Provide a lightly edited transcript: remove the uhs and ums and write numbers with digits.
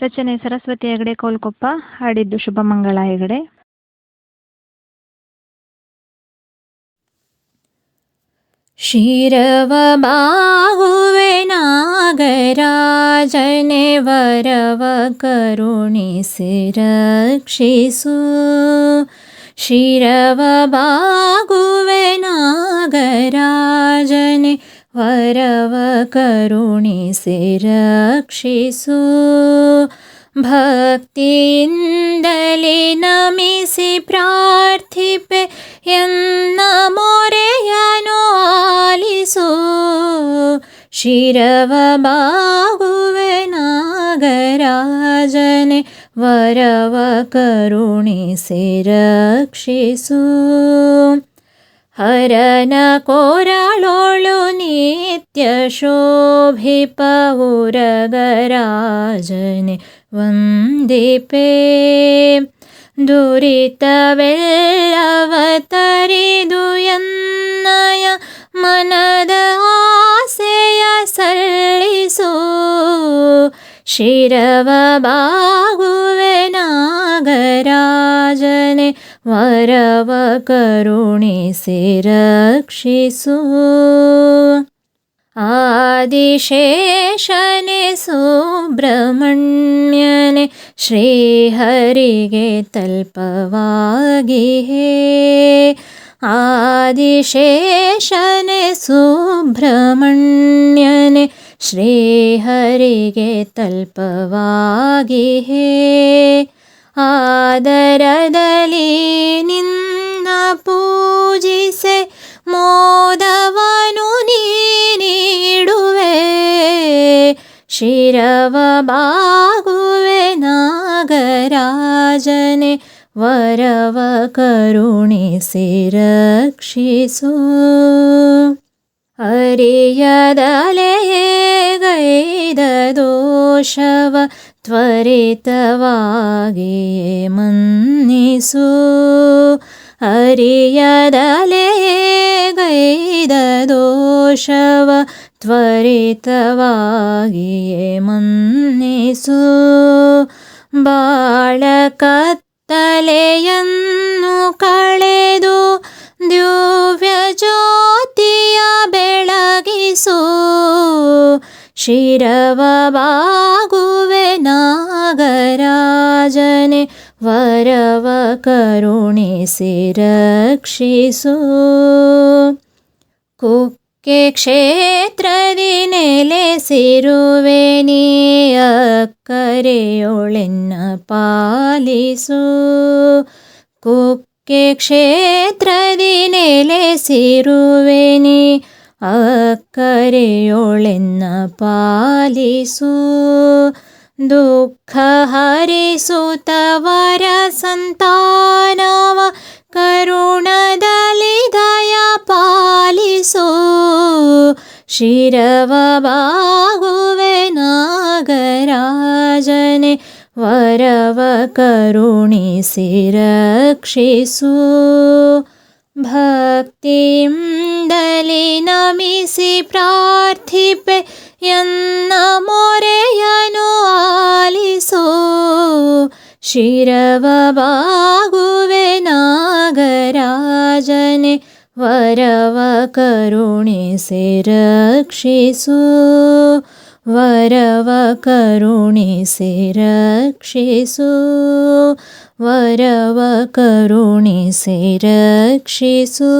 ರಚನೆ ಸರಸ್ವತಿ ಹೆಗಡೆ ಕೋಲ್ಕೊಪ್ಪ. ಹಾಡಿದ್ದು ಶುಭಮಂಗಳ ಹೆಗಡೆ. ಶಿರವ ಬಾಗುವೆ ನಾಗರಾಜನೆ ವರವ ಕರುಣಿಸಿ ರಕ್ಷಿಸು. ಶಿರವ ಬಾಗುವೆ ನಾಗರಾಜನೆ ವರವ ಕರುಣಿಸಿ ರಕ್ಷಿಸು. ಭಕ್ತಿಯಿಂದಲೇ ನಮಿಸಿ ಪ್ರಾರ್ಥಿಪೆ ಎನ್ನ ಮೊರೆಯನು ಆಲಿಸು. ಶಿರವ ಬಾಗುವೆ ನಾಗರಾಜನೆ ವರವ ಕರುಣಿಸಿ ರಕ್ಷಿಸು. ಹರನ ಕೊರಳೊಳು ನಿತ್ಯ ಶೋಭಿಪ ಉರಗರಾಜನೆ ವಂದಿಪೆ. ದುರಿತವೆಲ್ಲವ ತರಿದು ಎನ್ನಯ ಮನದ ಆಸೆಯ ಸಲ್ಲಿಸು. ಶಿರವ ಬಾಗುವೆ ನಾಗರಾಜನೆ ವರವ ಕರುಣಿಸಿ ರಕ್ಷಿಸು. ಆದಿಶೇಷನೆ ಸುಬ್ರಹ್ಮಣ್ಯನೆ ಶ್ರೀಹರಿಗೆ ತಲ್ಪವಾಗಿಹೇ. ಆದಿಶೇಷನೆ ಸುಬ್ರಹ್ಮಣ್ಯನೆ ಶ್ರೀಹರಿಗೆ ತಲ್ಪವಾಗಿಹೇ. ಆದರದಲ್ಲಿ ನಿನ್ನ ಪೂಜಿಸೆ ಮೋದವನು ನೀಡುವೆ. ಶಿರವ ಬಾಗುವೆ ನಾಗರಾಜನೆ ವರವ ಕರುಣಿಸಿ ರಕ್ಷಿಸು. ಅರಿಯದಲೆಯೇ ಗೈದ ದೋಷವ ತ್ವರಿತವಾಗಿಯೇ ಮನ್ನಿಸು. ಅರಿಯದಲೆಯೇ ಗೈದ ದೋಷವ ತ್ವರಿತವಾಗಿಯೇ ಮನ್ನಿಸು. ಬಾಳ ಕತ್ತಲೆಯನ್ನು ಕಳೆದು ದಿವ್ಯ ಜ್ಯೋತಿಯ ಬೆಳಗಿಸು. ಶಿರವ ಬಾಗುವೆ ನಾಗರಾಜನೆ ವರವ ಕರುಣಿಸಿ ರಕ್ಷಿಸು. ಕುಕ್ಕೆ ಕ್ಷೇತ್ರದಿ ನೆಲೆಸಿರುವೆ ನೀ ಅಕ್ಕರೆಯೊಳೆನ್ನ ಪಾಲಿಸು. ಕುಕ್ಕೆ ಕ್ಷೇತ್ರದಿ ನೆಲೆಸಿರುವೆ ನೀ ಅಕ್ಕರೆಯೊಳೆನ್ನ ಪಾಲಿಸು. ದುಃಖ ಹರಿಸುತ್ತ ವರ ಸಂತಾನವ ಕರುಣದಲ್ಲಿ ದಯ ಪಾಲಿಸು. ಶಿರವ ಬಾಗುವೆ ನಾಗರಾಜನೆ ವರವ ಕರುಣಿಸಿ ರಕ್ಷಿಸು. ಭಕ್ತಿಯಿಂದಲೇ ನಮಿಸಿ ಪ್ರಾರ್ಥಿಪೆ ಎನ್ನ ಮೊರೆಯನು ಆಲಿಸು. ಶಿರವ ಬಾಗುವೆ ನಾಗರಾಜನೆ ವರವ ಕರುಣಿಸಿ ರಕ್ಷಿಸು. ವರವ ಕರುಣಿಸಿ ರಕ್ಷಿಸು. ವರವ ಕರುಣಿಸಿ ರಕ್ಷಿಸು.